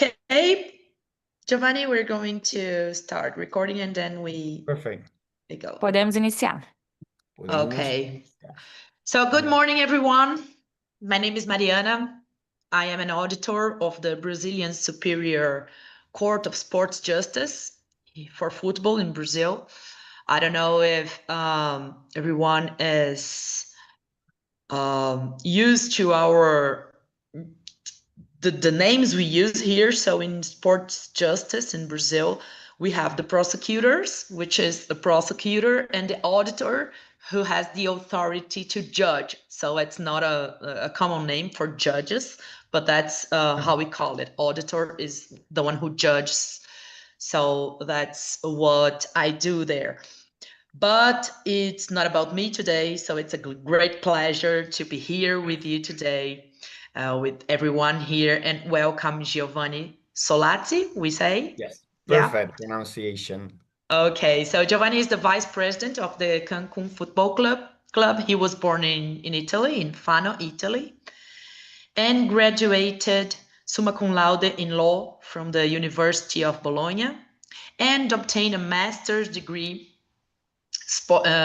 Okay, Giovanni, we're going to start recording and then Perfect. we go. Podemos iniciar. Okay. So good morning, everyone. My name is Mariana. I am an auditor of the Brazilian Superior Court of Sports Justice for football in Brazil. I don't know if everyone is used to the names we use here. So in sports justice in Brazil, we have the prosecutors, which is the prosecutor, and the auditor, who has the authority to judge. So it's not a common name for judges, but that's how we call it. Auditor is the one who judges. So that's what I do there. But it's not about me today. So it's a great pleasure to be here with you today. With everyone here, and welcome Giovanni Solazzi, we say? Yes, Yeah. perfect pronunciation. Okay, so Giovanni is the vice president of the Cancun Football Club. He was born in Italy, in Fano, Italy, and graduated summa cum laude in law from the University of Bologna, and obtained a master's degree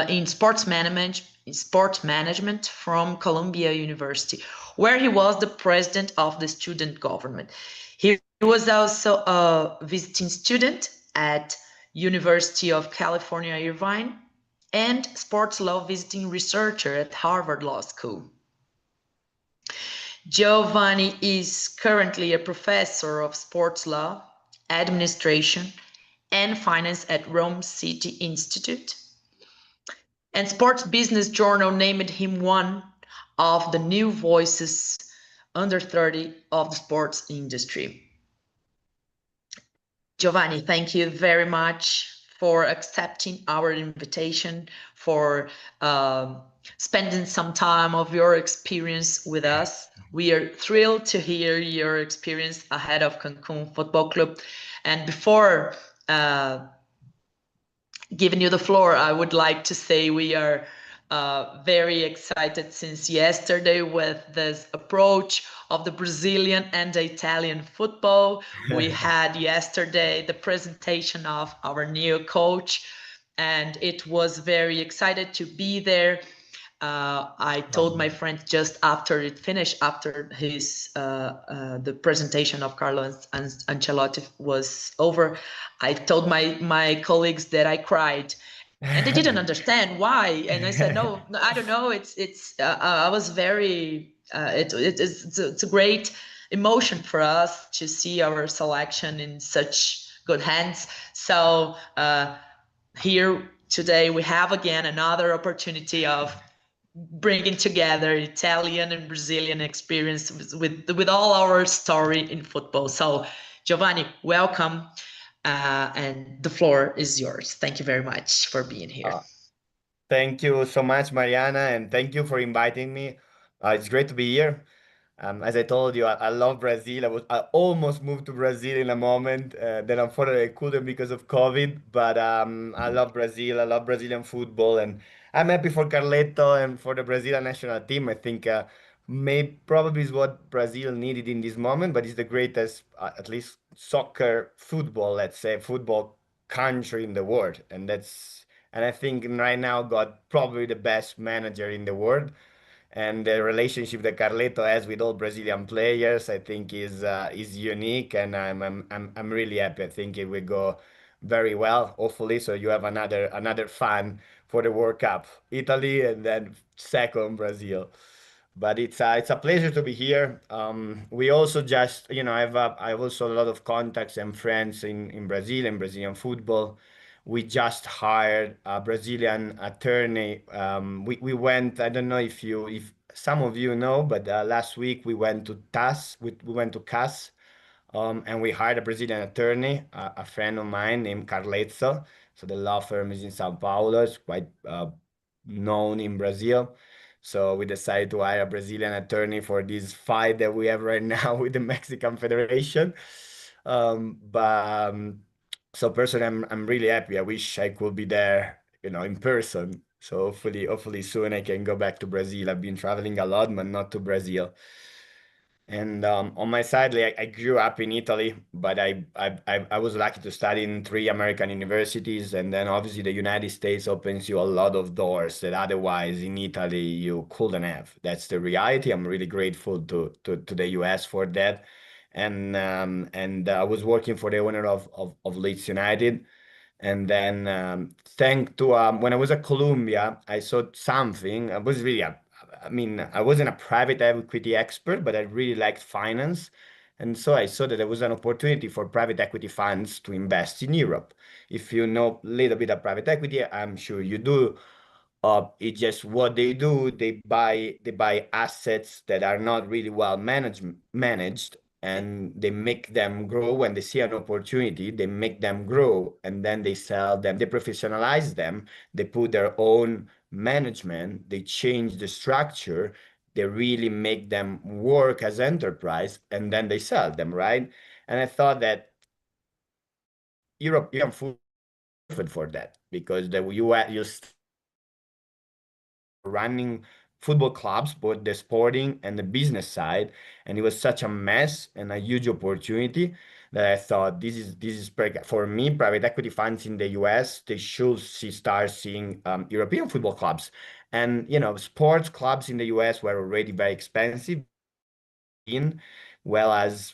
in sports management from Columbia University, where he was the president of the student government. He was also a visiting student at University of California, Irvine, and sports law visiting researcher at Harvard Law School. Giovanni is currently a professor of sports law, administration, and finance at Rome City Institute. And Sports Business Journal named him one of the new voices under 30 of the sports industry. Giovanni, thank you very much for accepting our invitation, for spending some time of your experience with us. We are thrilled to hear your experience ahead of Cancun Football Club. And before giving you the floor, I would like to say we are very excited since yesterday with this approach of the Brazilian and the Italian football. We had yesterday the presentation of our new coach, and it was very excited to be there. I told my friend just after it finished, after his the presentation of Carlo Ancelotti was over, I told my colleagues that I cried, and they didn't understand why. And I said, no, I don't know. I was very. It's a great emotion for us to see our selection in such good hands. So here today we have again another opportunity of bringing together Italian and Brazilian experience with all our story in football. So Giovanni, welcome, and the floor is yours. Thank you very much for being here. Thank you so much, Mariana, and thank you for inviting me. It's great to be here. As I told you, I love Brazil. I almost moved to Brazil in a moment. Then unfortunately I couldn't because of COVID. But I love Brazil. I love Brazilian football, and I'm happy for Carleto and for the Brazilian national team. I think probably is what Brazil needed in this moment. But it's the greatest, at least soccer, football, let's say, football country in the world, and I think right now got probably the best manager in the world. And the relationship that Carleto has with all Brazilian players, I think, is unique, and I'm really happy. I think it will go very well, hopefully. So you have another fan for the World Cup, Italy, and then second Brazil. But it's a pleasure to be here. We also just, I have also a lot of contacts and friends in Brazil and Brazilian football. We just hired a Brazilian attorney. We went, I don't know if some of you know, but last week we went to TAS, we went to CAS, and we hired a Brazilian attorney, a friend of mine named Carlezzo. So the law firm is in São Paulo. It's quite known in Brazil. So we decided to hire a Brazilian attorney for this fight that we have right now with the Mexican Federation. So personally, I'm really happy. I wish I could be there, in person. So hopefully soon I can go back to Brazil. I've been traveling a lot, but not to Brazil. And on my side, like, I grew up in Italy, but I was lucky to study in three American universities, and then obviously the United States opens you a lot of doors that otherwise in Italy you couldn't have. That's the reality. I'm really grateful to the US for that, and I was working for the owner of Leeds United. And then, thank to when I was at Columbia, I saw something. I was really, I mean, I wasn't a private equity expert, but I really liked finance. And so I saw that there was an opportunity for private equity funds to invest in Europe. If you know a little bit of private equity, I'm sure you do. It's just what they do. They buy assets that are not really well managed, and they make them grow. When they see an opportunity, they make them grow, and then they sell them. They professionalize them. They put their own management. They change the structure. They really make them work as enterprise, and then they sell them, right? And I thought that European football is perfect for that because the US, you running football clubs, both the sporting and the business side, and it was such a mess and a huge opportunity that I thought this is perfect for me. Private equity funds in the US, they should start seeing European football clubs, and sports clubs in the US were already very expensive in, whereas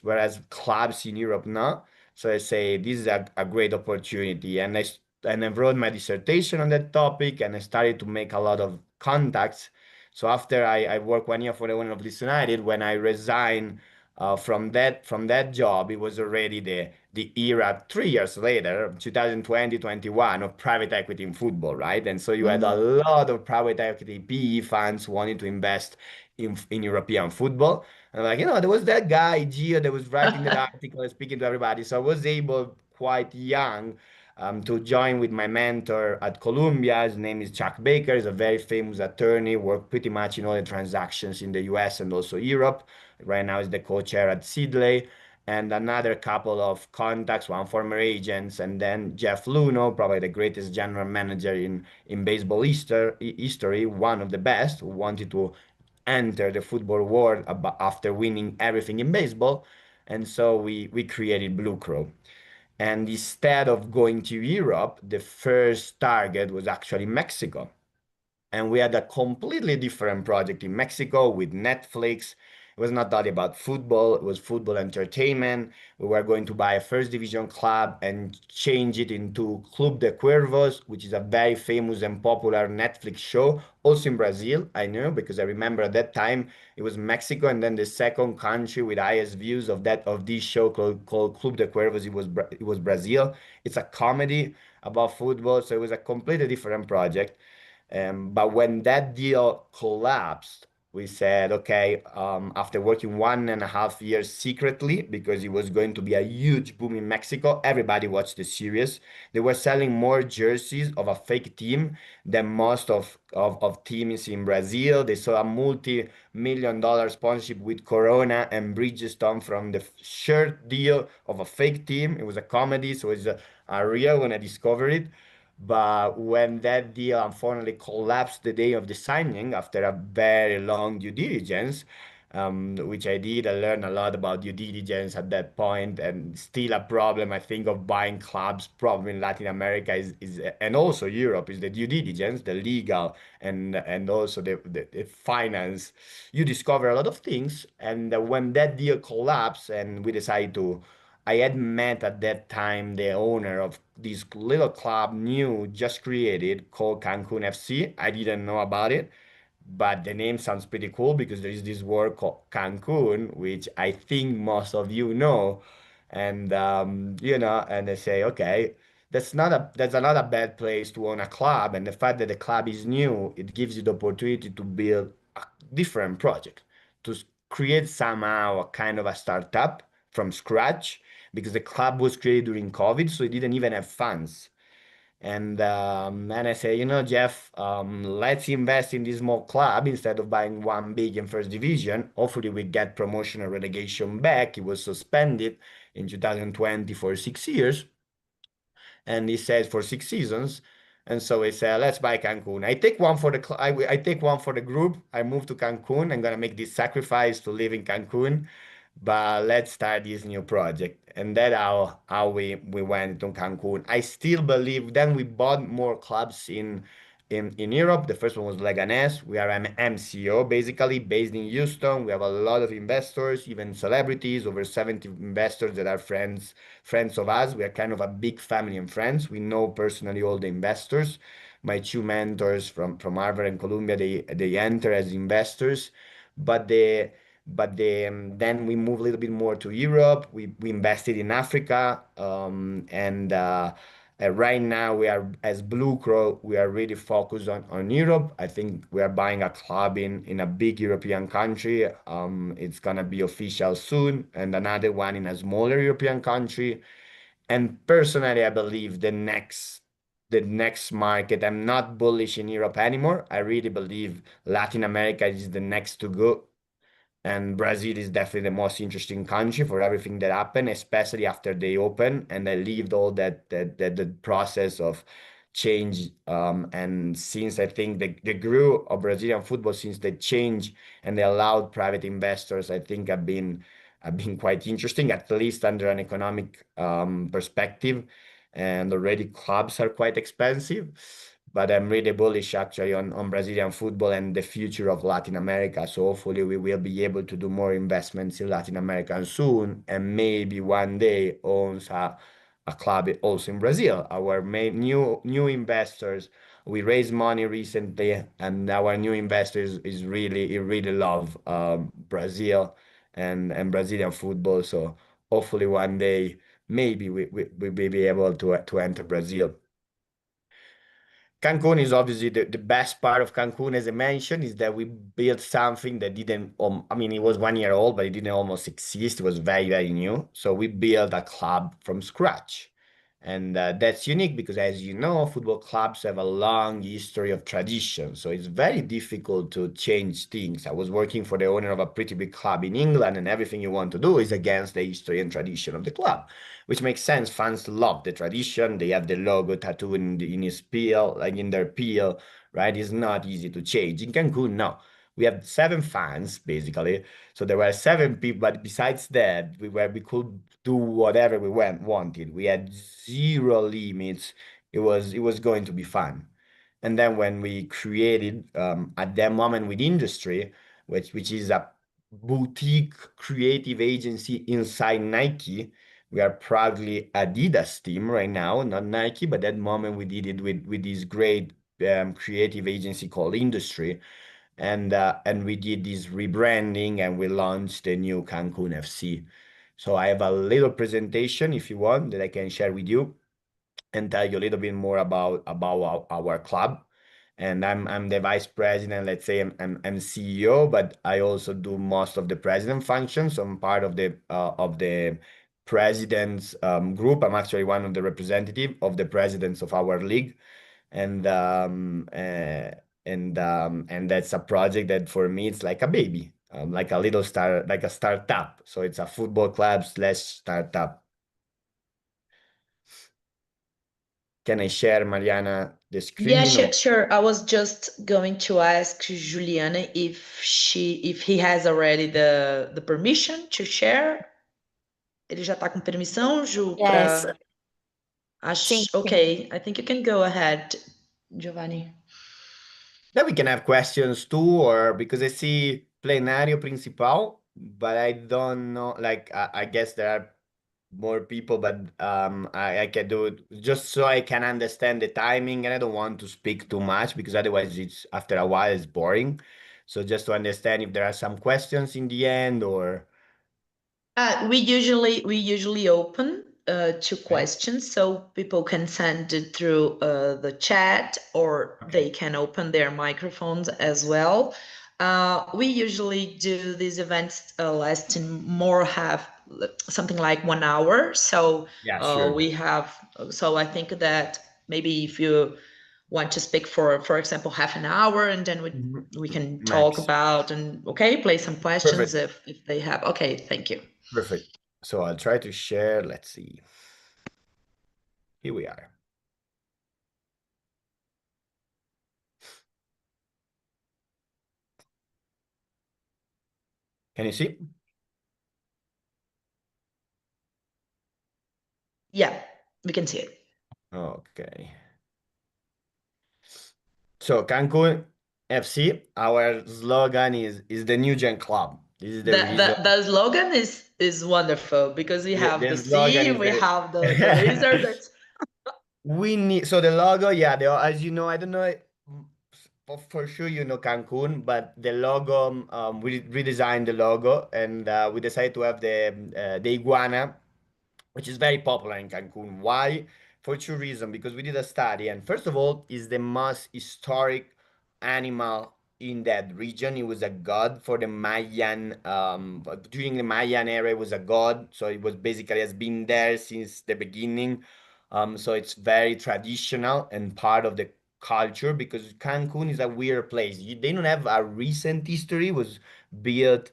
clubs in Europe not. So I say this is a great opportunity, and I wrote my dissertation on that topic, and I started to make a lot of contacts. So after I worked 1 year for the owner of Leeds United, when I resigned from that job, it was already the era 3 years later, 2020-21, of private equity in football, right? And so you had a Mhm. lot of private equity PE funds wanting to invest in European football. And I'm like, there was that guy, Gio, that was writing that article and speaking to everybody. So I was able, quite young, to join with my mentor at Columbia. His name is Chuck Baker. He's a very famous attorney, worked pretty much in all the transactions in the US and also Europe. Right now, he's the co-chair at Sidley. And another couple of contacts, one former agents, and then Jeff Luno, probably the greatest general manager in baseball history, one of the best, who wanted to enter the football world after winning everything in baseball. And so we created Blue Crow. And instead of going to Europe, the first target was actually Mexico. And we had a completely different project in Mexico with Netflix. It was not only about football, it was football entertainment. We were going to buy a first division club and change it into Club de Cuervos, which is a very famous and popular Netflix show, also in Brazil. I know because I remember at that time it was Mexico, and then the second country with highest views of this show called Club de Cuervos, it was Brazil. It's a comedy about football, so it was a completely different project. But when that deal collapsed, we said, okay, after working 1.5 years secretly, because it was going to be a huge boom in Mexico, everybody watched the series. They were selling more jerseys of a fake team than most of teams in Brazil. They saw a multi-million-dollar sponsorship with Corona and Bridgestone from the shirt deal of a fake team. It was a comedy, so it's a real when I discovered it. But when that deal unfortunately collapsed the day of the signing after a very long due diligence, which I did, I learned a lot about due diligence at that point, and still a problem I think of buying clubs, problem in Latin America is and also Europe is the due diligence, the legal and also the finance. You discover a lot of things, and when that deal collapsed and we decided to I had met at that time the owner of this little club new just created called Cancun FC. I didn't know about it, but the name sounds pretty cool because there is this word called Cancun, which I think most of you know. And and they say, okay, that's not a bad place to own a club. And the fact that the club is new, it gives you the opportunity to build a different project, to create somehow a kind of a startup from scratch because the club was created during COVID, so it didn't even have funds. And I say, Jeff, let's invest in this small club instead of buying one big in first division. Hopefully, we get promotion or relegation back. It was suspended in 2020 for 6 years, and he said for 6 seasons. And so we said, let's buy Cancun. I take one for the I take one for the group. I move to Cancun. I'm gonna make this sacrifice to live in Cancun, but let's start this new project. And that's how we went to Cancun. I still believe. Then we bought more clubs in Europe. The first one was Leganés. We are an MCO, basically based in Houston. We have a lot of investors, even celebrities, over 70 investors that are friends of us. We are kind of a big family and friends. We know personally all the investors. My two mentors from Harvard and Columbia, they enter as investors, but then we move a little bit more to Europe. We invested in Africa, and right now we are as Blue Crow, we are really focused on Europe. I think we are buying a club in a big European country. It's gonna be official soon, and another one in a smaller European country. And personally, I believe the next market, I'm not bullish in Europe anymore. I really believe Latin America is the next to go, and Brazil is definitely the most interesting country for everything that happened, especially after they opened and I lived all that the process of change. And since I think the grew of Brazilian football since they changed and they allowed private investors, I think have been quite interesting, at least under an economic perspective. And already clubs are quite expensive, but I'm really bullish actually on Brazilian football and the future of Latin America. So hopefully we will be able to do more investments in Latin America soon, and maybe one day owns a club also in Brazil. Our main new investors, we raised money recently, and our new investors is really love Brazil and Brazilian football. So hopefully one day maybe we will be able to enter Brazil. Cancun is obviously the best part of Cancun, as I mentioned, is that we built something that didn't, I mean, it was 1 year old, but it didn't almost exist. It was very new. So we built a club from scratch. And that's unique because, as you know, football clubs have a long history of tradition. So it's very difficult to change things. I was working for the owner of a pretty big club in England, and everything you want to do is against the history and tradition of the club, which makes sense. Fans love the tradition. They have the logo tattooed in his peel, like in their peel, right? It's not easy to change. In Cancun, no. We have 7 fans basically, so there were 7 people. But besides that, we could do whatever we wanted. We had zero limits. It was going to be fun. And then when we created at that moment with industry, which is a boutique creative agency inside Nike. We are proudly Adidas team right now, not Nike, but that moment we did it with this great creative agency called Industry, and we did this rebranding and we launched the new Cancun FC. So I have a little presentation if you want that I can share with you and tell you a little bit more about our club. And I'm the vice president. Let's say I'm CEO, but I also do most of the president functions. So I'm part of the president's group. I'm actually one of the representative of the presidents of our league, and that's a project that for me it's like a baby, like a little start, like a startup. So it's a football club slash startup. Can I share, Mariana, the Yeah, screen? sure, sure. I was just going to ask Juliana if he has already the permission to share. Ele já tá com permissão, Ju, Yes, para sim, sim. okay, I think you can go ahead, Giovanni. Then we can have questions too, or because I see plenario principal, but I don't know. Like I guess there are more people, but I can do it just so I can understand the timing, and I don't want to speak too much because otherwise it's after a while it's boring. So just to understand if there are some questions in the end or We usually open to okay, questions, so people can send it through the chat, or okay. they can open their microphones as well. We usually do these events lasting more have something like 1 hour. So Yeah, sure. we have. So I think that maybe if you want to speak for example, half an hour, and then we can talk Max. about and okay, play some questions Perfect. if they have. Okay, thank you. Perfect. So I'll try to share. Let's see. Here we are. Can you see? Yeah, we can see it. Okay. So Cancun FC, our slogan is the new gen club. This is the The, reason. the slogan is wonderful because we have The the slogan sea, is we the have the lizard. That's we need so the logo, yeah, as you know, I don't know for sure you know Cancun, but the logo, we redesigned the logo and we decided to have the iguana, which is very popular in Cancun. Why? For two reasons. Because we did a study, and first of all, is the most historic animal in that region. It was a god for the Mayan. During the Mayan era, it was a god, so it was basically has been there since the beginning. So it's very traditional and part of the culture because Cancun is a weird place. They don't have a recent history. It was built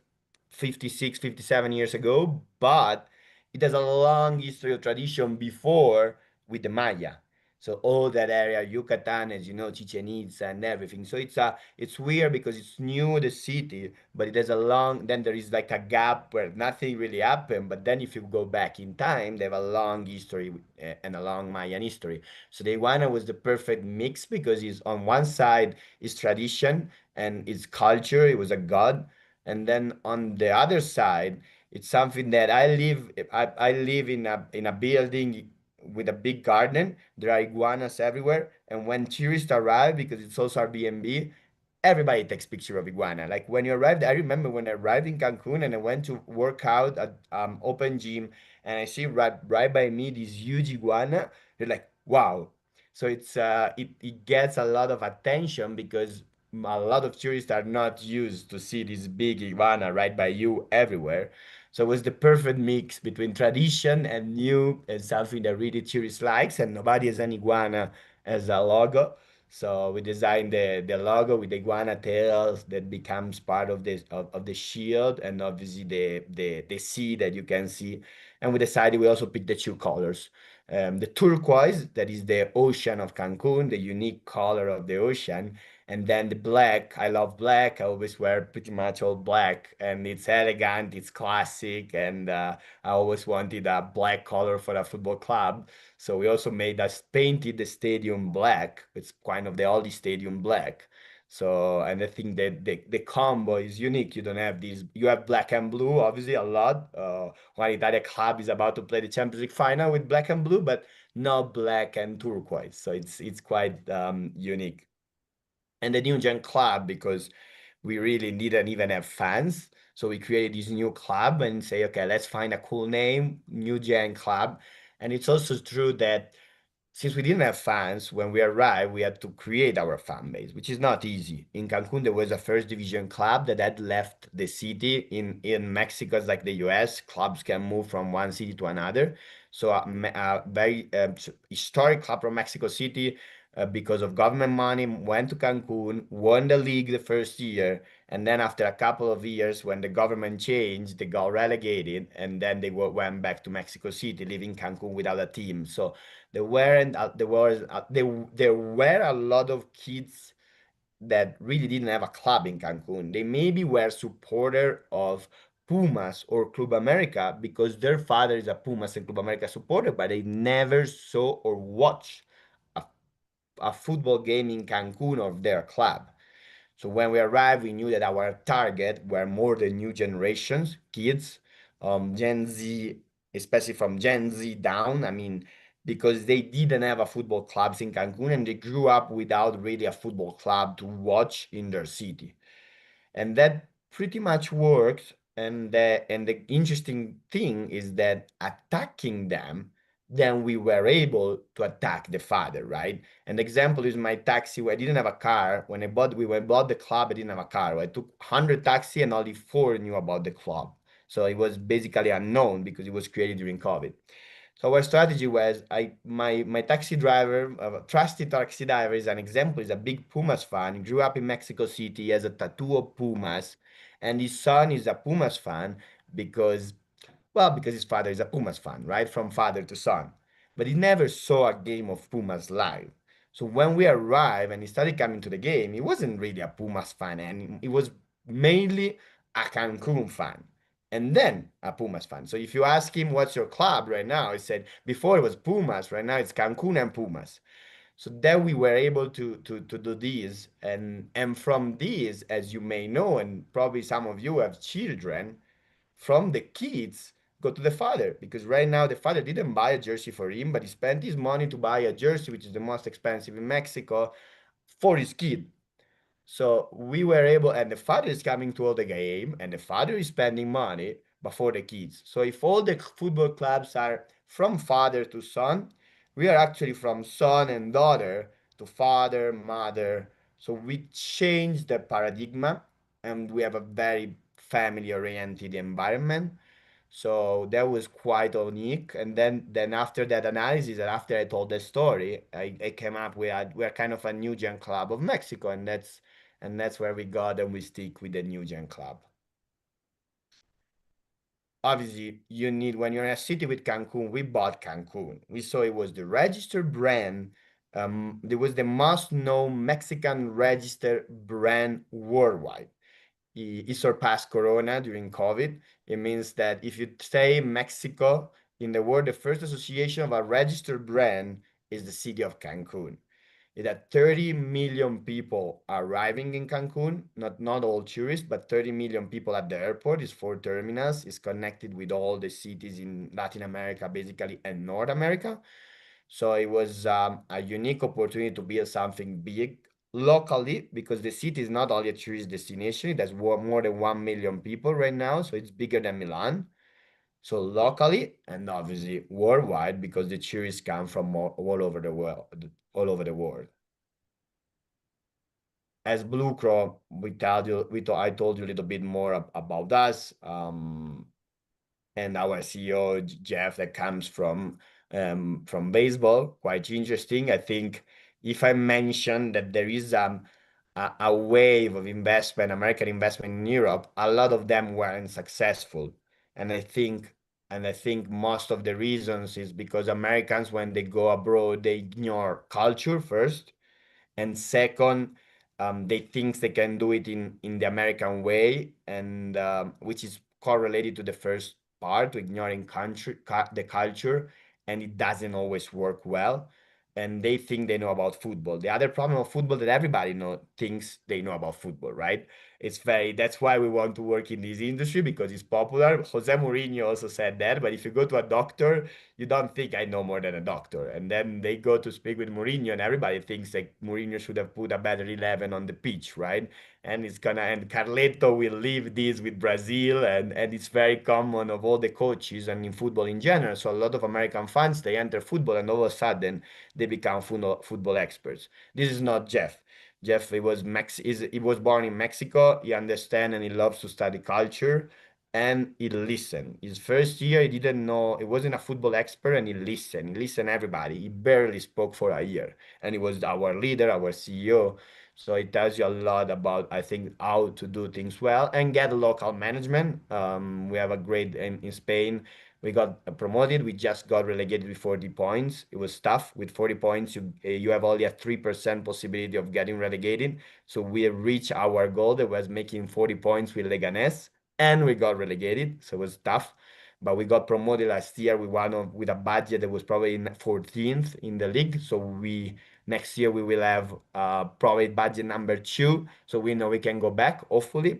56, 57 years ago, but it has a long history of tradition before with the Maya. So all that area, Yucatan, as you know, Chichen Itza and everything. So it's weird because it's new the city, but it has a long. Then there is like a gap where nothing really happened. But then if you go back in time, they have a long history and a long Mayan history. So the iguana was the perfect mix because it's on one side is tradition and it's culture. It was a god, and then on the other side it's something that I live in a building with a big garden. There are iguanas everywhere, and when tourists arrive, because it's also Airbnb, everybody takes picture of iguana. Like when you arrived, I remember when I arrived in Cancun and I went to work out at open gym, and I see right by me this huge iguana. You're like, wow. So it gets a lot of attention because a lot of tourists are not used to see this big iguana right by you everywhere. So it was the perfect mix between tradition and new and something that really tourists likes, and nobody has an iguana as a logo. So we designed the logo with the iguana tails that becomes part of the shield, and obviously the sea that you can see. And we decided we also picked the two colors. The turquoise, that is the ocean of Cancun, the unique color of the ocean, and then the black. I love black. I always wear pretty much all black, and it's elegant, it's classic, and I always wanted a black color for a football club. So we also made us painted the stadium black. It's kind of the oldie stadium black. So, and I think that the combo is unique. You don't have these, you have black and blue, obviously, a lot. One Italia club is about to play the Champions League final with black and blue, but not black and turquoise. So it's quite unique. And the New Gen Club, because we really didn't even have fans. So we created this new club and say, okay, let's find a cool name, New Gen Club. And it's also true that since we didn't have fans, when we arrived, we had to create our fan base, which is not easy. In Cancun, there was a first division club that had left the city. In Mexico, it's like the US, clubs can move from one city to another. So a very historic club from Mexico City, because of government money, went to Cancun, won the league the first year, and then after a couple of years, when the government changed, they got relegated, and then they went back to Mexico City, leaving Cancun without a team. So there were a lot of kids that really didn't have a club in Cancun. They maybe were supporter of Pumas or Club America because their father is a Pumas and Club America supporter, but they never saw or watched a, a football game in Cancun of their club. So when we arrived, we knew that our target were more the new generations, kids, Gen Z, especially from Gen Z down. I mean, because they didn't have a football clubs in Cancun and they grew up without really a football club to watch in their city, and that pretty much works. And the interesting thing is that attacking them, then we were able to attack the father, right? And the example is my taxi. Where I didn't have a car when I bought the club. I didn't have a car. I took 100 taxi and only four knew about the club. So it was basically unknown because it was created during COVID. So our strategy was my taxi driver, trusted taxi driver is an example, is a big Pumas fan. He grew up in Mexico City, he has a tattoo of Pumas, and his son is a Pumas fan because, well, because his father is a Pumas fan, right? From father to son. But he never saw a game of Pumas live. So when we arrived and he started coming to the game, he wasn't really a Pumas fan, and he was mainly a Cancun fan, and then a Pumas fan. So if you ask him what's your club right now, he said before it was Pumas, right now it's Cancun and Pumas. So then we were able to do this, and from this, as you may know, and probably some of you have children, from the kids go to the father, because right now the father didn't buy a jersey for him, but he spent his money to buy a jersey, which is the most expensive in Mexico, for his kid. So we were able, and the father is coming to all the game, and the father is spending money, but for the kids. So if all the football clubs are from father to son, we are actually from son and daughter to father, mother. So we changed the paradigm, and we have a very family-oriented environment. So that was quite unique. And then after that analysis and after I told the story, I came up with we're kind of a new gen club of Mexico, and that's where we got and we stick with the new gen club. Obviously, you need when you're in a city with Cancun, we bought Cancun. We saw it was the registered brand. It was the most known Mexican registered brand worldwide. It surpassed Corona during COVID. It means that if you say Mexico in the world, the first association of a registered brand is the city of Cancun. Is that 30 million people arriving in Cancun, not all tourists, but 30 million people at the airport. Is 4 terminals, is connected with all the cities in Latin America, basically, and North America. So it was a unique opportunity to build something big locally, because the city is not only a tourist destination, it has more than 1 million people right now. So it's bigger than Milan. So locally and obviously worldwide, because the tourists come from all over the world, all over the world. As Blue Crow, I told you a little bit more about us. And our CEO Jeff, that comes from baseball. Quite interesting. I think if I mention that there is a wave of investment, American investment in Europe, a lot of them weren't successful, and I think most of the reasons is because Americans, when they go abroad, they ignore culture first, and second, they think they can do it in the American way, and which is correlated to the first part, to ignoring the culture, and it doesn't always work well. And they think they know about football. The other problem of football that everybody thinks they know about football, right? That's why we want to work in this industry, because it's popular. Jose Mourinho also said that, but if you go to a doctor, you don't think I know more than a doctor. And then they go to speak with Mourinho, and everybody thinks like Mourinho should have put a better 11 on the pitch, right? And Carleto will leave this with Brazil, and it's very common of all the coaches and in football in general. So a lot of American fans, they enter football and all of a sudden they become football experts. This is not Jeff. Jeff, he was born in Mexico. He understands and he loves to study culture, and he listened. His first year, he didn't know, he wasn't a football expert, and he listened. He listened everybody. He barely spoke for a year, and he was our leader, our CEO. So it tells you a lot about, I think, how to do things well and get local management. We have a great in Spain. We got promoted. We just got relegated with 40 points. It was tough. With 40 points, you have only a 3% possibility of getting relegated. So we reached our goal that was making 40 points with Leganés, and we got relegated. So it was tough. But we got promoted last year with a budget that was probably in 14th in the league. So next year we will have probably budget number 2. So we know we can go back, hopefully.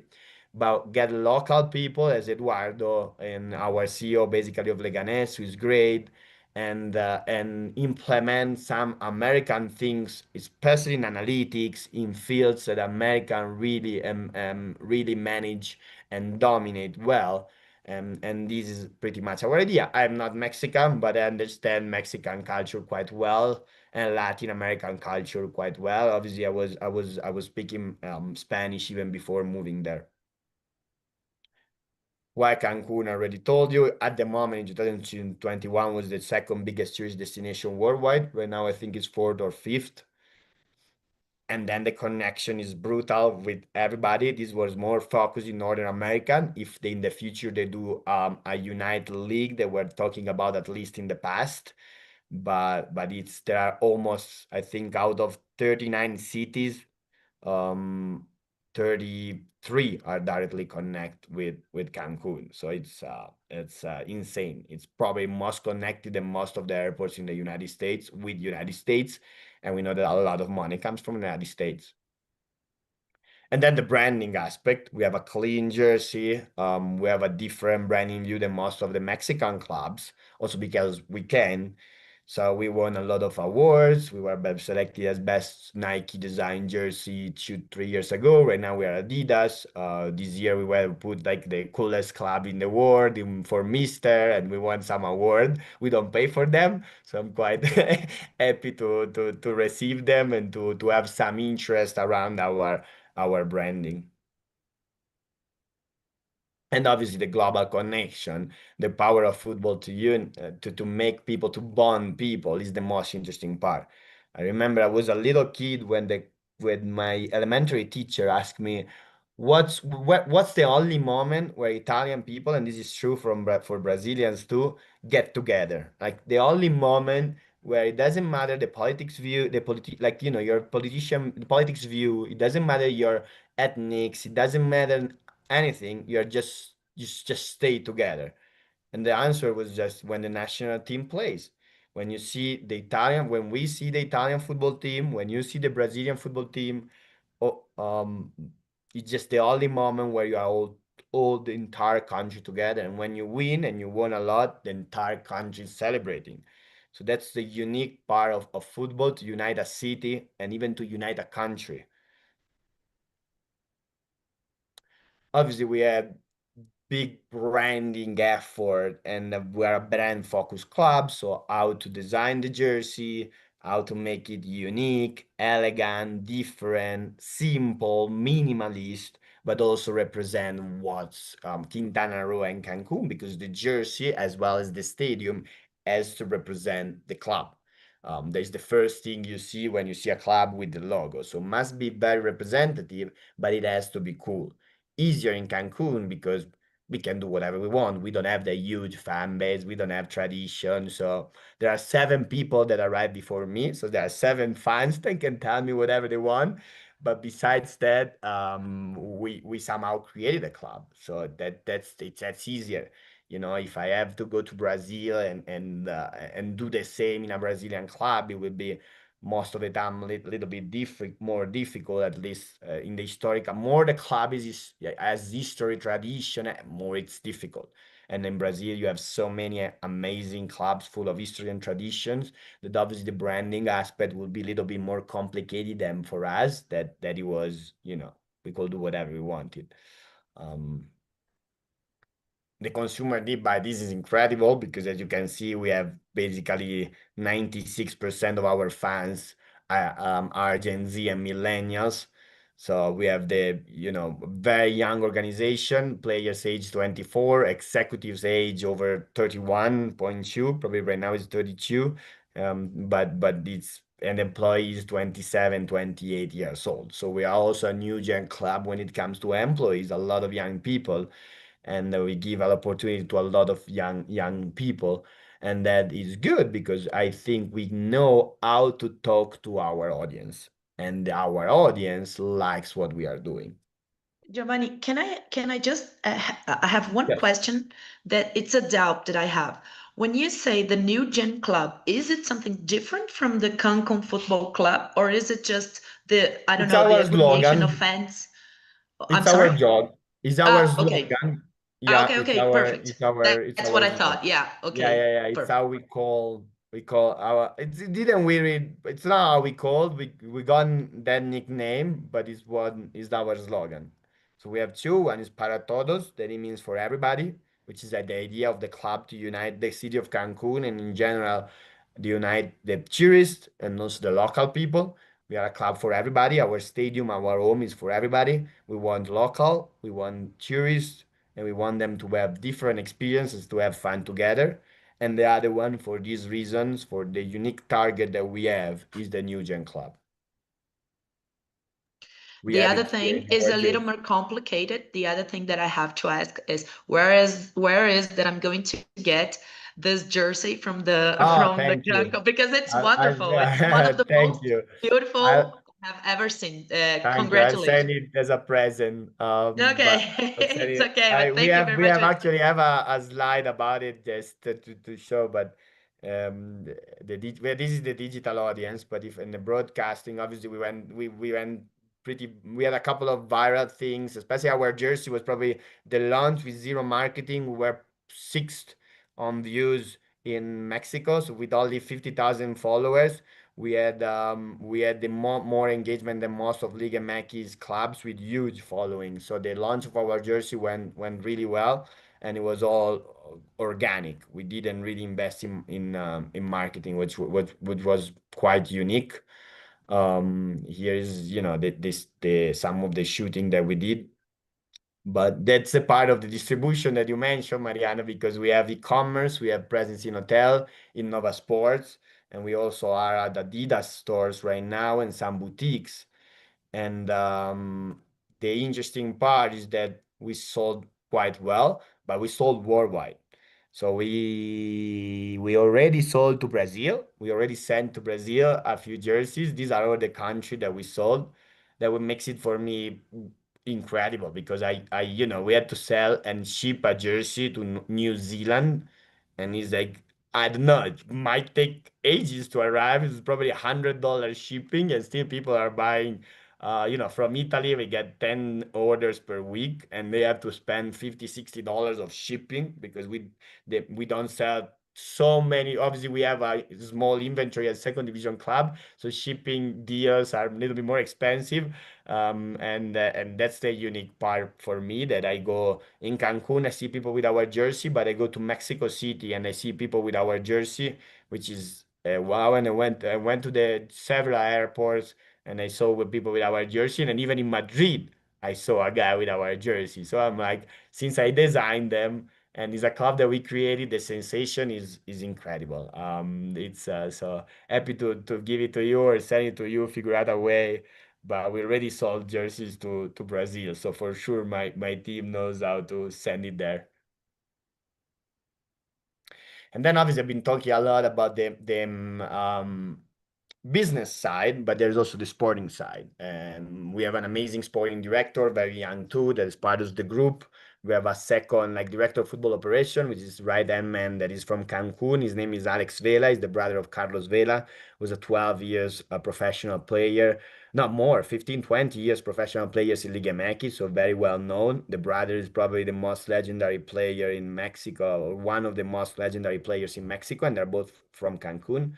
But get local people as Eduardo and our CEO basically of Leganés, who is great, and implement some American things, especially in analytics, in fields that American really manage and dominate well. And this is pretty much our idea. I'm not Mexican, but I understand Mexican culture quite well and Latin American culture quite well. Obviously, I was speaking Spanish even before moving there. Why Cancun? I already told you. At the moment, in 2021, was the second biggest tourist destination worldwide. Right now, I think it's fourth or fifth. And then the connection is brutal with everybody. This was more focused in Northern America. If in the future they do a United League, they were talking about, at least in the past. But there are almost, I think, out of 39 cities, um, 33 are directly connect with Cancun. So it's insane. It's probably most connected than most of the airports in the United States with United States, and we know that a lot of money comes from the United States. And then the branding aspect, we have a clean jersey. We have a different branding view than most of the Mexican clubs, also because we can. So we won a lot of awards. We were selected as best Nike design jersey 3 years ago. Right now we are Adidas. This year we were put like the coolest club in the world for Mister, and we won some award. We don't pay for them, so I'm quite happy to receive them and to have some interest around our branding. And obviously the global connection, the power of football to make people, to bond people is the most interesting part. I remember I was a little kid when my elementary teacher asked me, what's the only moment where Italian people, and this is true for Brazilians too, get together? Like the only moment where it doesn't matter the politics view, like your politician, the politics view, it doesn't matter your ethnics, it doesn't matter anything, you're just stay together. And the answer was just when the national team plays. When we see the Italian football team, when you see the Brazilian football team, oh, it's just the only moment where you are all the entire country together. And when you win, and you won a lot, the entire country is celebrating. So that's the unique part of football, to unite a city and even to unite a country. Obviously, we have big branding effort, and we're a brand focused club. So how to design the jersey, how to make it unique, elegant, different, simple, minimalist, but also represent what's Quintana Roo and Cancun, because the jersey as well as the stadium has to represent the club. There's the first thing you see when you see a club with the logo, so must be very representative, but it has to be cool. Easier in Cancun because we can do whatever we want. We don't have the huge fan base. We don't have tradition. So there are 7 people that arrived before me. So there are 7 fans that can tell me whatever they want. But besides that, we somehow created a club. So that's easier. If I have to go to Brazil and do the same in a Brazilian club, it will be most of the time a little bit more difficult, at least in the historical. More the club has history, tradition, more it's difficult. And in Brazil, you have so many amazing clubs full of history and traditions that obviously the branding aspect will be a little bit more complicated than for us. That it was, we could do whatever we wanted. The consumer did buy this is incredible because, as you can see, we have basically 96% of our fans are Gen Z and millennials. So we have the very young organization, players age 24, executives age over 31.2, probably right now it's 32, but it's and employees 27, 28 years old. So we are also a new gen club when it comes to employees, a lot of young people, and we give an opportunity to a lot of young people, and that is good because I think we know how to talk to our audience, and our audience likes what we are doing. Giovanni, can I just I have one Yes. question that it's a doubt that I have. When you say the new gen club, is it something different from the Cancun Football Club, or is it just the I don't It's know the our abbreviation of slogan. fans? I'm It's our sorry. job. It's our Okay. slogan. Yeah, Okay. it's Okay. our Perfect. it's our That's it's what I our thought. slogan. Yeah. Yeah, Okay. yeah, yeah. It's Perfect. how we call our. It didn't really. It's not how we called. We got that nickname, but it's one is our slogan. So we have two. One is para todos, that it means for everybody, which is the idea of the club to unite the city of Cancun and in general, to unite the tourists and also the local people. We are a club for everybody. Our stadium, our home is for everybody. We want local, we want tourists, and we want them to have different experiences, to have fun together. And the other one, for these reasons, for the unique target that we have, is the New Gen Club. We The have other it here thing in is our a little jersey. more complicated. The other thing that I have to ask is where is that I'm going to get this jersey from the Oh, from the thank you. Cancun, because it's wonderful. It's one of the Thank most you. I beautiful have ever seen. Thank you. I'll Congratulations. send it as a present. But Okay, I'll send it's it. okay, but We thank you very we much. have actually have a slide about it just to show, but well, this is the digital audience, but if in the broadcasting, obviously we went pretty. We had a couple of viral things, especially our jersey was probably the launch with zero marketing. We were sixth on views in Mexico, so with only 50,000 followers. We had the more engagement than most of Liga MX clubs with huge following. So the launch of our jersey went really well, and it was all organic. We didn't really invest in marketing, which was quite unique. Here is the some of the shooting that we did, but that's a part of the distribution that you mentioned, Mariana, because we have e-commerce, we have presence in hotel, in Nova Sports, and we also are at Adidas stores right now and some boutiques. And the interesting part is that we sold quite well, but we sold worldwide. So we already sold to Brazil. We already sent to Brazil a few jerseys. These are all the country that we sold. That would makes it for me incredible because we had to sell and ship a jersey to New Zealand, and it's like I don't know, it might take ages to arrive. It's probably $100 shipping, and still people are buying. From Italy, we get 10 orders per week, and they have to spend $50, $60 of shipping because we don't sell so many. Obviously, we have a small inventory as second division club, so shipping deals are a little bit more expensive. And that's the unique part for me that I go in Cancun, I see people with our jersey, but I go to Mexico City and I see people with our jersey, which is wow. And I went to the several airports and I saw with people with our jersey, and even in Madrid, I saw a guy with our jersey. So I'm like, since I designed them and it's a club that we created, the sensation is incredible. It's so happy to give it to you or send it to you, figure out a way, but we already sold jerseys to Brazil, so for sure my team knows how to send it there. And then obviously I've been talking a lot about the business side, but there's also the sporting side. And we have an amazing sporting director, very young too, that is part of the group. We have a second, like director of football operation, which is right-hand man that is from Cancun. His name is Alex Vela. He's the brother of Carlos Vela, who's a 12 years professional player. Not more, 15, 20 years professional players in Liga MX, so very well known. The brother is probably the most legendary player in Mexico, or one of the most legendary players in Mexico, and they're both from Cancun.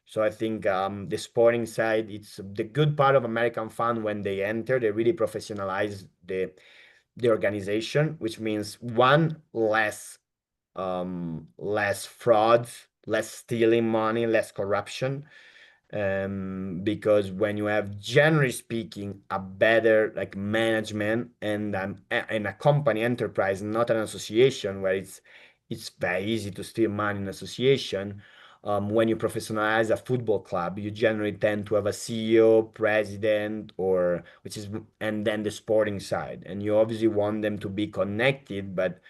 So I think the sporting side, it's the good part of American fun when they enter, they really professionalize the organization, which means one less frauds, less stealing money, less corruption. Because when you have, generally speaking, a better like management and a company enterprise, not an association where it's very easy to steal money in association. When you professionalize a football club, you generally tend to have a CEO, president, or and then the sporting side. And you obviously want them to be connected, but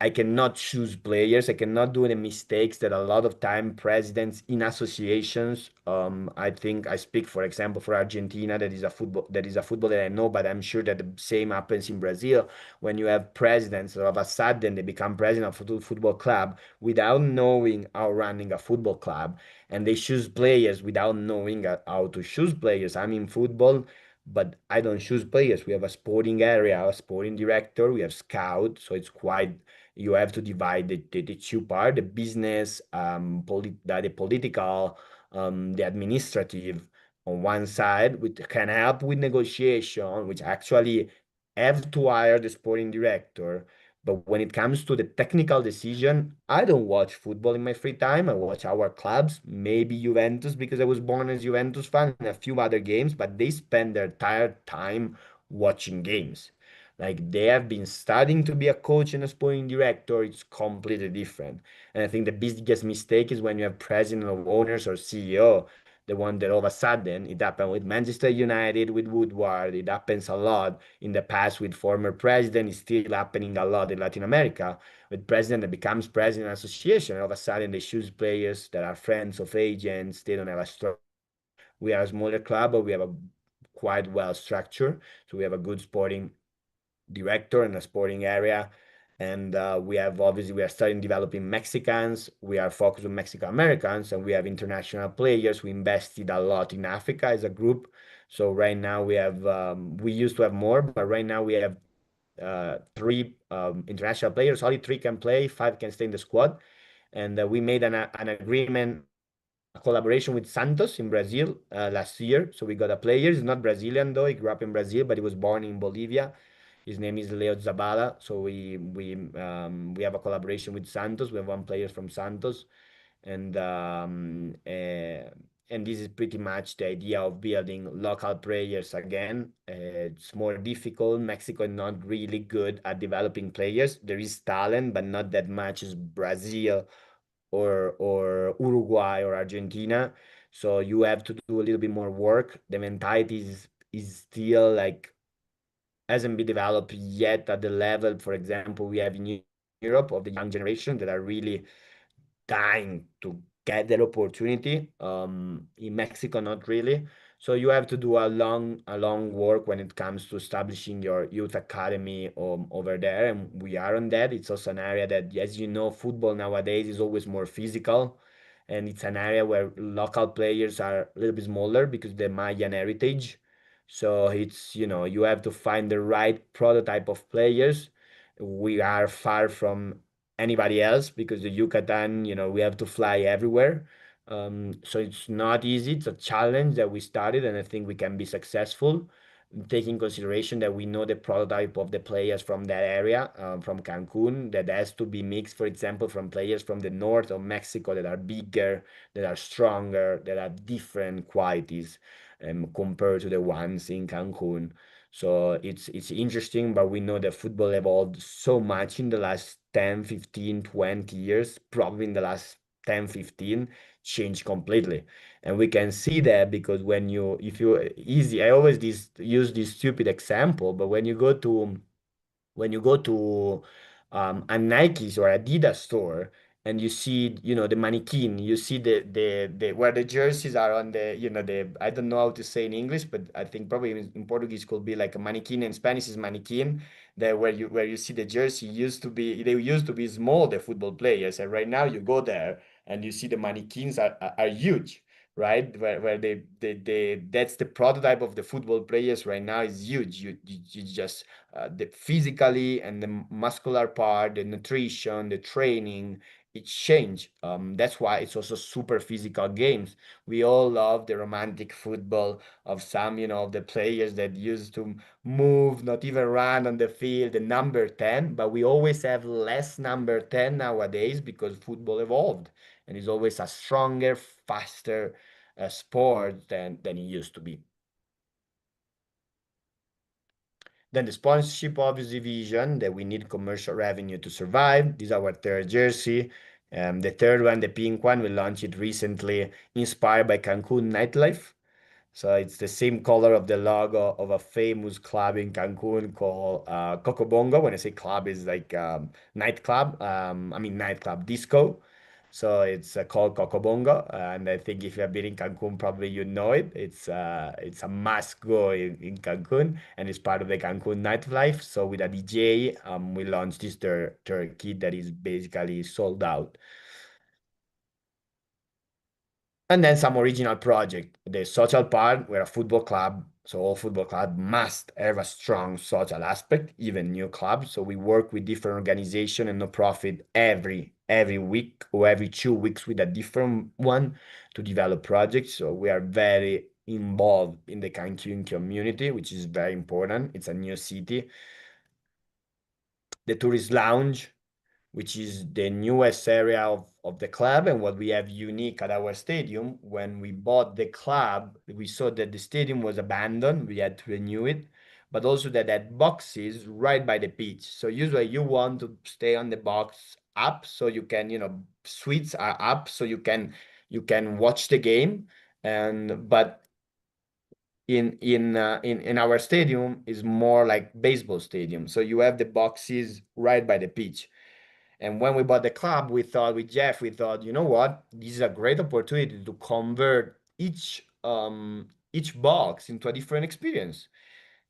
I cannot choose players. I cannot do the mistakes that a lot of time presidents in associations. I think I speak, for example, for Argentina. That is a football that I know, but I'm sure that the same happens in Brazil. When you have presidents, all of a sudden they become president of a football club without knowing how running a football club, and they choose players without knowing how to choose players. I'm in football, but I don't choose players. We have a sporting area, a sporting director, we have scout, so it's quite, you have to divide the two part, the business, the political, the administrative on one side, which can help with negotiation, which actually have to hire the sporting director. But when it comes to the technical decision, I don't watch football in my free time. I watch our clubs, maybe Juventus because I was born as Juventus fan, and a few other games, but they spend their entire time watching games. Like they have been studying to be a coach and a sporting director, it's completely different. And I think the biggest mistake is when you have president of owners or CEO, the one that all of a sudden it happened with Manchester United, with Woodward, it happens a lot in the past with former president, it's still happening a lot in Latin America, with president that becomes president of association, all of a sudden they choose players that are friends of agents, they don't have a structure. We are a smaller club, but we have a quite well structured. So we have a good sporting director and a sporting area. And we have obviously we are starting developing Mexicans. We are focused on Mexican Americans, and we have international players. We invested a lot in Africa as a group. So right now we have we used to have more, but right now we have three international players. Only three can play, five can stay in the squad. And we made an agreement, a collaboration with Santos in Brazil last year. So we got a player. He's not Brazilian though. He grew up in Brazil, but he was born in Bolivia. His name is Leo Zabala. So we have a collaboration with Santos. We have one player from Santos, and and this is pretty much the idea of building local players again. It's more difficult. Mexico is not really good at developing players. There is talent, but not that much as Brazil or Uruguay or Argentina. So you have to do a little bit more work. The mentality is still like hasn't been developed yet at the level, for example, we have in Europe of the young generation that are really dying to get that opportunity. In Mexico, not really. So you have to do a long work when it comes to establishing your youth academy over there, and we are on that. It's also an area that, as you know, football nowadays is always more physical, and it's an area where local players are a little bit smaller because the Mayan heritage. So it's, you know, you have to find the right prototype of players. We are far from anybody else because the Yucatan, you know, we have to fly everywhere. So it's not easy. It's a challenge that we started, and I think we can be successful, taking consideration that we know the prototype of the players from that area, from Cancun, that has to be mixed, for example, from players from the north of Mexico that are bigger, that are stronger, that have different qualities compared to the ones in Cancun. So it's interesting, but we know that football evolved so much in the last 10, 15, 20 years, probably in the last 10, 15, changed completely. And we can see that because when you, if you easy, I always use this stupid example, but when you go to a Nike's or Adidas store and you see, you know, the mannequin, you see the where the jerseys are on the, you know, the, I don't know how to say in English, but I think probably in Portuguese could be like a mannequin, in Spanish is mannequin. There where you see the jersey used to be, they used to be small, the football players, and right now you go there and you see the mannequins are huge, right? Where they that's the prototype of the football players right now is huge. You just the physically and the muscular part, the nutrition, the training, it changed. That's why it's also super physical games. We all love the romantic football of some, you know, of the players that used to move, not even run on the field, the number 10, but we always have less number 10 nowadays because football evolved and is always a stronger, faster sport than it used to be. Then the sponsorship obviously vision that we need commercial revenue to survive. This is our third jersey. The third one, the pink one, we launched it recently, inspired by Cancun nightlife. So it's the same color of the logo of a famous club in Cancun called Cocobongo. When I say club, it's like nightclub. I mean nightclub disco. So it's called Cocobongo, and I think if you have been in Cancun, probably you know it. It's a must go in Cancun, and it's part of the Cancun nightlife. So with a DJ, we launched this turkey that is basically sold out. And then some original project. The social part, we're a football club, so all football club must have a strong social aspect, even new clubs. So we work with different organization and no profit every week or every 2 weeks with a different one to develop projects. So we are very involved in the Cancun community, which is very important. It's a new city. The tourist lounge, which is the newest area of the club. And what we have unique at our stadium, when we bought the club, we saw that the stadium was abandoned. We had to renew it, but also that had boxes right by the pitch. So usually you want to stay on the box up so you can, you know, suites are up so you can watch the game. And but in our stadium is more like baseball stadium. So you have the boxes right by the pitch. And when we bought the club, we thought with Jeff, we thought, you know what, this is a great opportunity to convert each box into a different experience.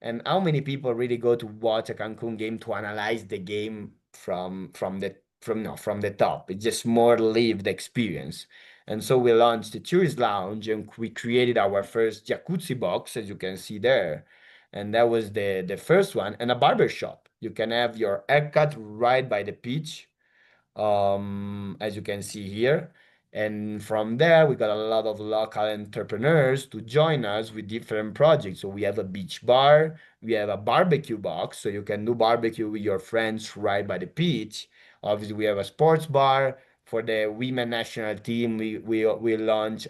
And how many people really go to watch a Cancun game to analyze the game from the top? It's just more lived experience. And so we launched the tourist lounge and we created our first jacuzzi box, as you can see there. And that was the first one, and a barber shop. You can have your haircut right by the beach, as you can see here. And from there, we got a lot of local entrepreneurs to join us with different projects. So we have a beach bar, we have a barbecue box, so you can do barbecue with your friends right by the beach. Obviously, we have a sports bar. For the women national team, we launch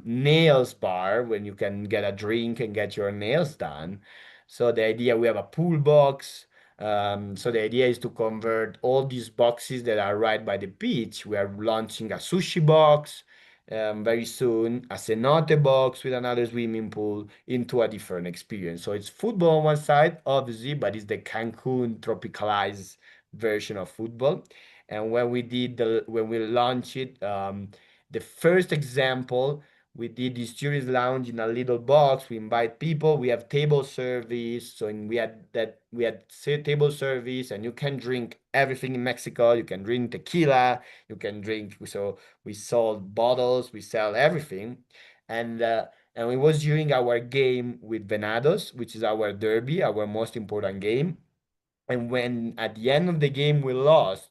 nails bar when you can get a drink and get your nails done. So the idea, we have a pool box. So the idea is to convert all these boxes that are right by the beach. We are launching a sushi box very soon, a cenote box with another swimming pool into a different experience. So it's football on one side, obviously, but it's the Cancun tropicalized version of football. And when we launched it, the first example, we did this tourist lounge in a little box. We invite people. We have table service. So we had table service, and you can drink everything in Mexico. You can drink tequila. You can drink. So we sold bottles. We sell everything, and and it was during our game with Venados, which is our derby, our most important game. And when at the end of the game we lost,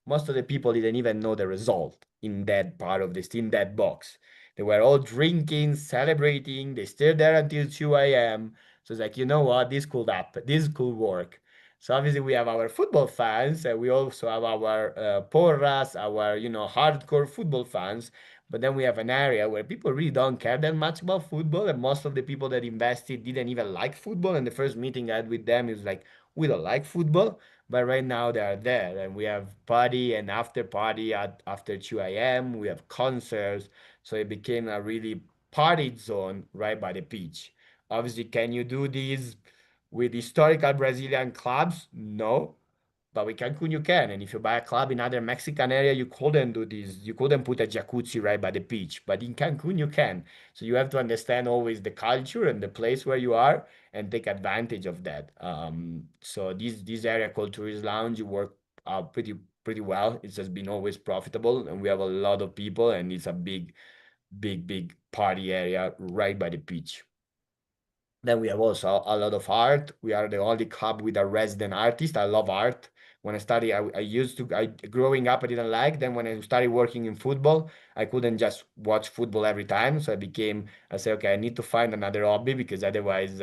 most of the people didn't even know the result in that part of in that box. They were all drinking, celebrating. They stayed there until 2 a.m. So it's like, you know what, this could happen, this could work. So obviously we have our football fans, and we also have our porras, our hardcore football fans. But then we have an area where people really don't care that much about football, and most of the people that invested didn't even like football. And the first meeting I had with them is like, we don't like football, but right now they are there, and we have party and after party at after 2 a.m. We have concerts, so it became a really party zone right by the beach. Obviously, can you do this with historical Brazilian clubs? No, but with Cancun, you can. And if you buy a club in other Mexican area, you couldn't do this. You couldn't put a jacuzzi right by the beach. But in Cancun, you can. So you have to understand always the culture and the place where you are and take advantage of that. So this area called Tourist Lounge work pretty well. It has been always profitable, and we have a lot of people, and it's a big party area right by the beach. Then we have also a lot of art. We are the only club with a resident artist. I love art. When I studied, I used to, growing up, I didn't like. Then when I started working in football, I couldn't just watch football every time. So I said, okay, I need to find another hobby, because otherwise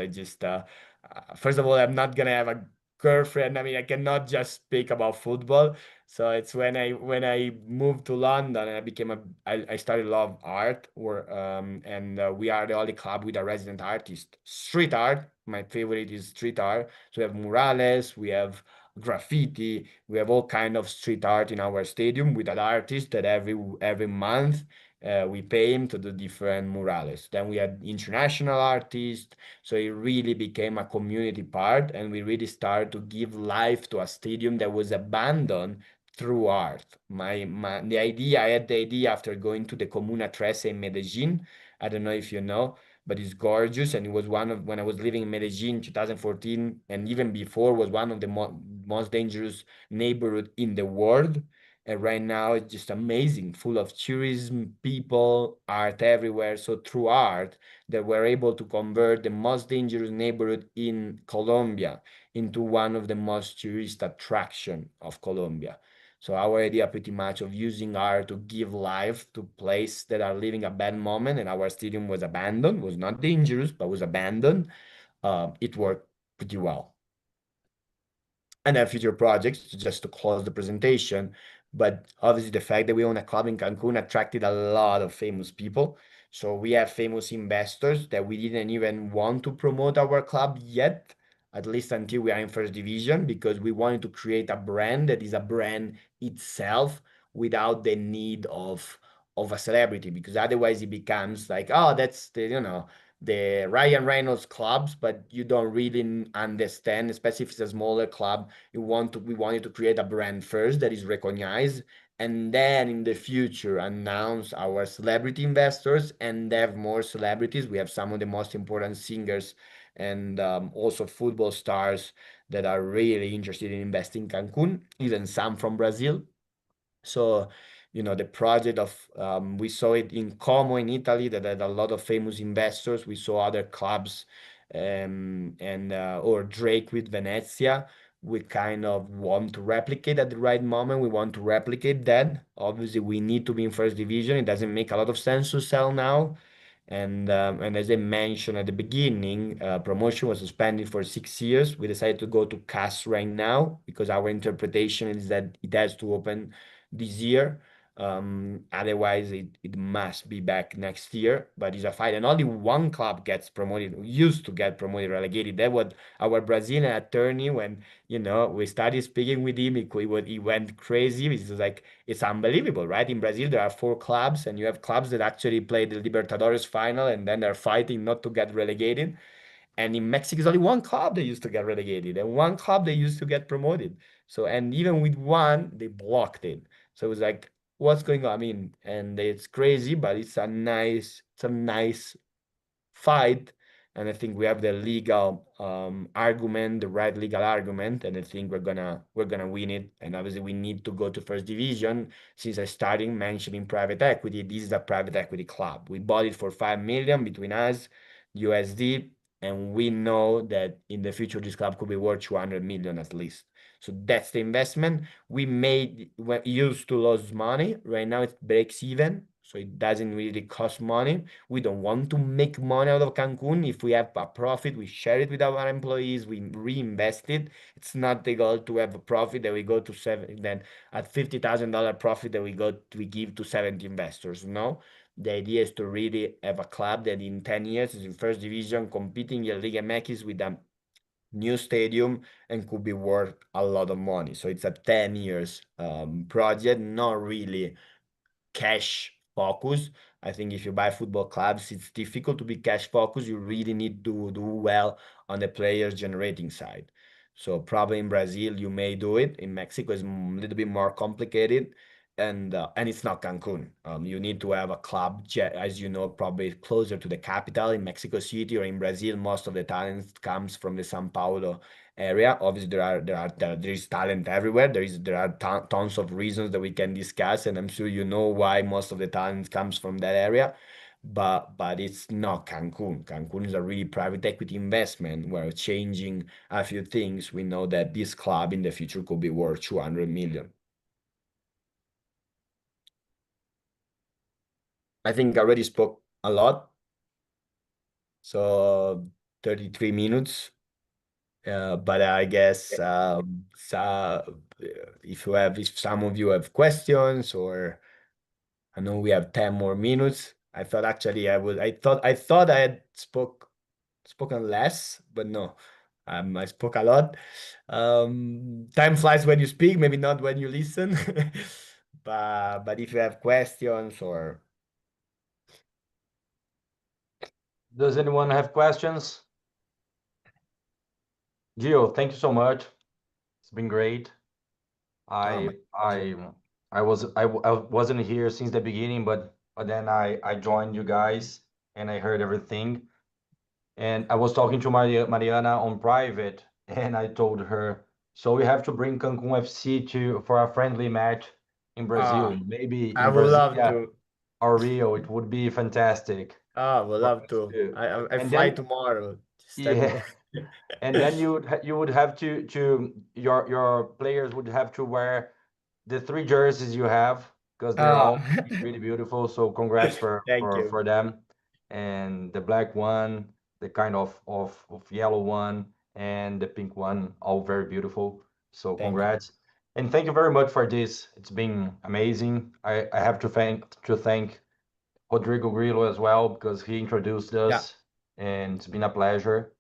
first of all, I'm not gonna have a girlfriend. I mean, I cannot just speak about football. So it's when I moved to London, and I started love art. And we are the only club with a resident artist. Street art, my favorite is street art. So we have murales, we have graffiti, we have all kind of street art in our stadium with an artist that every month we pay him to do different murales. Then we had international artists, so it really became a community part, and we really started to give life to a stadium that was abandoned through art. I had the idea after going to the Comuna 13 in Medellin. I don't know if you know, but it's gorgeous. And it was when I was living in Medellin, 2014, and even before, was one of the most dangerous neighborhood in the world. And right now it's just amazing, full of tourism, people, art everywhere. So through art, they were able to convert the most dangerous neighborhood in Colombia into one of the most tourist attraction of Colombia. So our idea pretty much of using art to give life to places that are living a bad moment, and our stadium was abandoned, was not dangerous, but was abandoned. It worked pretty well. And then future projects, just to close the presentation. But obviously, the fact that we own a club in Cancun attracted a lot of famous people. So we have famous investors that we didn't even want to promote our club yet, at least until we are in first division, because we wanted to create a brand that is a brand itself without the need of a celebrity, because otherwise it becomes like, oh, that's the Ryan Reynolds clubs, but you don't really understand, especially if it's a smaller club. We wanted to create a brand first that is recognized, and then in the future announce our celebrity investors and have more celebrities. We have some of the most important singers and also football stars that are really interested in investing in Cancun, even some from Brazil. So, the project of we saw it in Como in Italy that had a lot of famous investors. We saw other clubs and or Drake with Venezia. We kind of want to replicate at the right moment. We want to replicate that. Obviously, we need to be in first division. It doesn't make a lot of sense to sell now. And as I mentioned at the beginning, promotion was suspended for 6 years. We decided to go to CAS right now because our interpretation is that it has to open this year. Otherwise, it must be back next year. But it's a fight, and only one club gets promoted, used to get promoted, relegated. That was our Brazilian attorney. When we started speaking with him, he went crazy. It's like it's unbelievable, right? In Brazil, there are four clubs, and you have clubs that actually play the Libertadores final, and then they're fighting not to get relegated. And in Mexico, it's only one club that used to get relegated and one club that used to get promoted. So, and even with one, they blocked it. So it was like, what's going on? I mean, and it's crazy, but it's a nice fight. And I think we have the legal argument, the right legal argument, and I think we're gonna win it. And obviously, we need to go to first division. Since I started mentioning private equity, this is a private equity club. We bought it for 5 million between us, USD, and we know that in the future this club could be worth 200 million at least. So that's the investment we made. We used to lose money. Right now it breaks even, so it doesn't really cost money. We don't want to make money out of Cancun. If we have a profit, we share it with our employees, we reinvest it. It's not the goal to have a profit that we go to seven, then at $50,000 profit that we give to 70 investors. No, the idea is to really have a club that in 10 years is in first division, competing in Liga MX with a new stadium and could be worth a lot of money. So it's a 10 years project, not really cash focus. I think if you buy football clubs, it's difficult to be cash focused. You really need to do well on the players generating side. So probably in Brazil you may do it. In Mexico it's a little bit more complicated, and it's not Cancun. You need to have a club, as you know, probably closer to the capital in Mexico City or in Brazil. Most of the talent comes from the São Paulo area. Obviously, there is talent everywhere. There are tons of reasons that we can discuss, and I'm sure you know why most of the talent comes from that area. But it's not Cancun. Cancun is a really private equity investment. We're changing a few things. We know that this club in the future could be worth 200 million. I think I already spoke a lot. So 33 minutes. But I guess if some of you have questions, or I know we have 10 more minutes. I thought actually I thought I had spoken less, but no, I spoke a lot. Time flies when you speak, maybe not when you listen. But if you have questions or Does anyone have questions? Gio, thank you so much. It's been great. my I pleasure. I I wasn't here since the beginning, but then I joined you guys and I heard everything. And I was talking to Mariana on private, and I told her, so we have to bring Cancun FC to for a friendly match in Brazil. Ah, Maybe I in would love Brasilia to. or Rio, it would be fantastic Ah, I would for love us to. to. I And fly then, tomorrow. Just let me yeah, know. and then you would have to your players would have to wear the three jerseys you have because they're Ah, all really beautiful. So congrats thank you. for them. And the black one, the kind of yellow one, and the pink one, all very beautiful. So Thank you. congrats. And thank you very much for this. It's been amazing. I have to thank Rodrigo Grillo as well because he introduced Yeah. us and it's been a pleasure.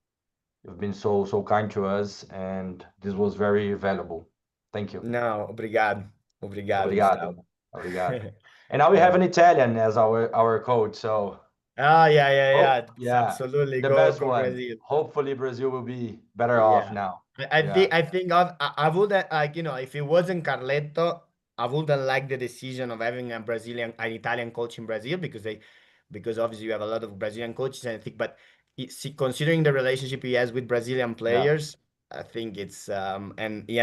You've been so kind to us and this was very valuable. Thank you. No, obrigado. Obrigado, Obrigado. Gustavo. Obrigado. And now we have And an Italian as our coach. So, yeah, yeah, oh, yeah. It's yeah, absolutely the go best go one. Brazil. Hopefully, Brazil will be better off Yeah. now. I Yeah. think I would like if it wasn't Carleto. I wouldn't like the decision of having an Italian coach in Brazil because obviously you have a lot of Brazilian coaches and I think, but considering the relationship he has with Brazilian Yeah, players, I think it's and he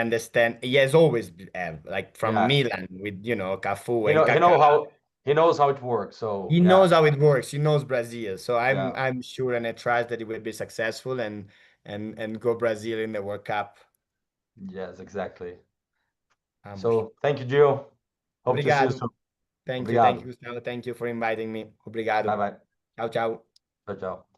has always have like from yeah. Milan with Cafu and He Kaká. know how he knows how it works. So He yeah, knows how it works. He knows Brazil. So yeah, I'm sure and I trust that he will be successful and go Brazil in the World Cup. yes, exactly. Ambos. So thank you, Gio. Hope to see you Obrigado. soon. Thank you, Obrigado. Gustavo. Thank you for inviting me. Obrigado. Bye bye. Tchau, tchau. Tchau, tchau.